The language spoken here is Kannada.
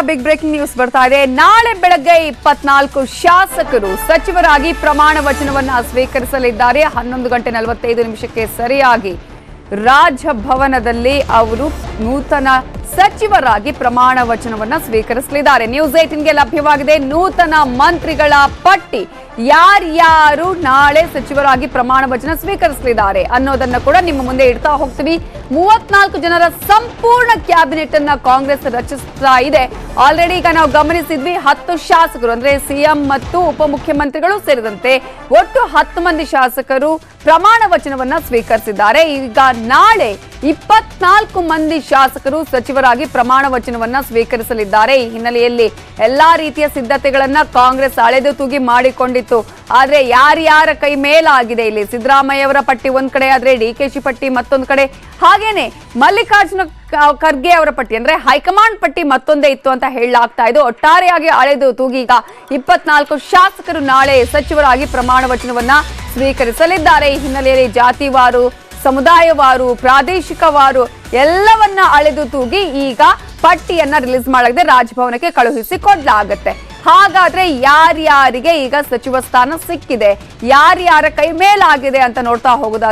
ಬಿಗ್ ಬ್ರೇಕಿಂಗ್ ನ್ಯೂಸ್ ಬರ್ತಾ ಇದೆ. ನಾಳೆ ಬೆಳಗ್ಗೆ 24 ಶಾಸಕರು ಸಚಿವರಾಗಿ ಪ್ರಮಾಣ ವಚನವನ್ನ ಸ್ವೀಕರಿಸಲಿದ್ದಾರೆ. 11:45 ಸರಿಯಾಗಿ ರಾಜಭವನದಲ್ಲಿ ಅವರು ನೂತನ ಸಚಿವರಾಗಿ ಪ್ರಮಾಣ ವಚನವನ್ನ ಸ್ವೀಕರಿಸಲಿದ್ದಾರೆ. ನ್ಯೂಸ್ 18ಗೆ ಲಭ್ಯವಾಗಿದೆ ನೂತನ ಮಂತ್ರಿಗಳ ಪಟ್ಟಿ. ಯಾರ್ಯಾರು ನಾಳೆ ಸಚಿವರಾಗಿ ಪ್ರಮಾಣ ವಚನ ಸ್ವೀಕರಿಸಲಿದ್ದಾರೆ ಅನ್ನೋದನ್ನ ಕೂಡ ನಿಮ್ಮ ಮುಂದೆ ಇಡ್ತಾ ಹೋಗ್ತೀವಿ. 34 ಜನರ ಸಂಪೂರ್ಣ ಕ್ಯಾಬಿನೆಟ್ ಅನ್ನ ಕಾಂಗ್ರೆಸ್ ರಚಿಸ್ತಾ ಇದೆ. ಆಲ್ರೆಡಿ ಈಗ ನಾವು ಗಮನಿಸಿದ್ವಿ 10 ಶಾಸಕರು ಅಂದ್ರೆ ಸಿಎಂ ಮತ್ತು ಉಪಮುಖ್ಯಮಂತ್ರಿಗಳು ಸೇರಿದಂತೆ ಒಟ್ಟು 10 ಮಂದಿ ಶಾಸಕರು ಪ್ರಮಾಣ ವಚನವನ್ನ ಸ್ವೀಕರಿಸಿದ್ದಾರೆ. ಈಗ ನಾಳೆ 24 ಮಂದಿ ಶಾಸಕರು ಸಚಿವರಾಗಿ ಪ್ರಮಾಣ ವಚನವನ್ನ ಸ್ವೀಕರಿಸಲಿದ್ದಾರೆ. ಈ ಹಿನ್ನೆಲೆಯಲ್ಲಿ ಎಲ್ಲಾ ರೀತಿಯ ಸಿದ್ಧತೆಗಳನ್ನ ಕಾಂಗ್ರೆಸ್ ಅಳೆದು ತೂಗಿ ಮಾಡಿಕೊಂಡಿತ್ತು. ಆದ್ರೆ ಯಾರ್ಯಾರ ಕೈ ಮೇಲಾಗಿದೆ ಇಲ್ಲಿ ಸಿದ್ದರಾಮಯ್ಯ ಅವರ ಪಟ್ಟಿ ಒಂದ್ ಕಡೆ ಆದ್ರೆ ಡಿಕೆಶಿ ಪಟ್ಟಿ ಮತ್ತೊಂದ್ ಕಡೆ, ಹಾಗೇನೆ ಮಲ್ಲಿಕಾರ್ಜುನ ಖರ್ಗೆ ಅವರ ಪಟ್ಟಿ ಅಂದ್ರೆ ಹೈಕಮಾಂಡ್ ಪಟ್ಟಿ ಮತ್ತೊಂದೇ ಇತ್ತು ಅಂತ ಹೇಳಲಾಗ್ತಾ ಇದೆ. ಒಟ್ಟಾರೆಯಾಗಿ ಅಳೆದು ತೂಗಿ ಈಗ 24 ಶಾಸಕರು ನಾಳೆ ಸಚಿವರಾಗಿ ಪ್ರಮಾಣ ವಚನವನ್ನ ಸ್ವೀಕರಿಸಲಿದ್ದಾರೆ. ಈ ಹಿನ್ನೆಲೆಯಲ್ಲಿ ಜಾತಿವಾರು, ಸಮುದಾಯವಾರು, ಪ್ರಾದೇಶಿಕವಾರು ಎಲ್ಲವನ್ನ ಅಳೆದು ತೂಗಿ ಈಗ ಪಟ್ಟಿಯನ್ನ ರಿಲೀಸ್ ಮಾಡಲಾಗಿದೆ, ರಾಜಭವನಕ್ಕೆ ಕಳುಹಿಸಿ ಕೊಡಲಾಗುತ್ತೆ. ಹಾಗಾದ್ರೆ ಯಾರ್ಯಾರಿಗೆ ಈಗ ಸಚಿವ ಸ್ಥಾನ ಸಿಕ್ಕಿದೆ, ಯಾರ್ಯಾರ ಕೈ ಮೇಲಾಗಿದೆ ಅಂತ ನೋಡ್ತಾ ಹೋಗೋದಾದ್ರೆ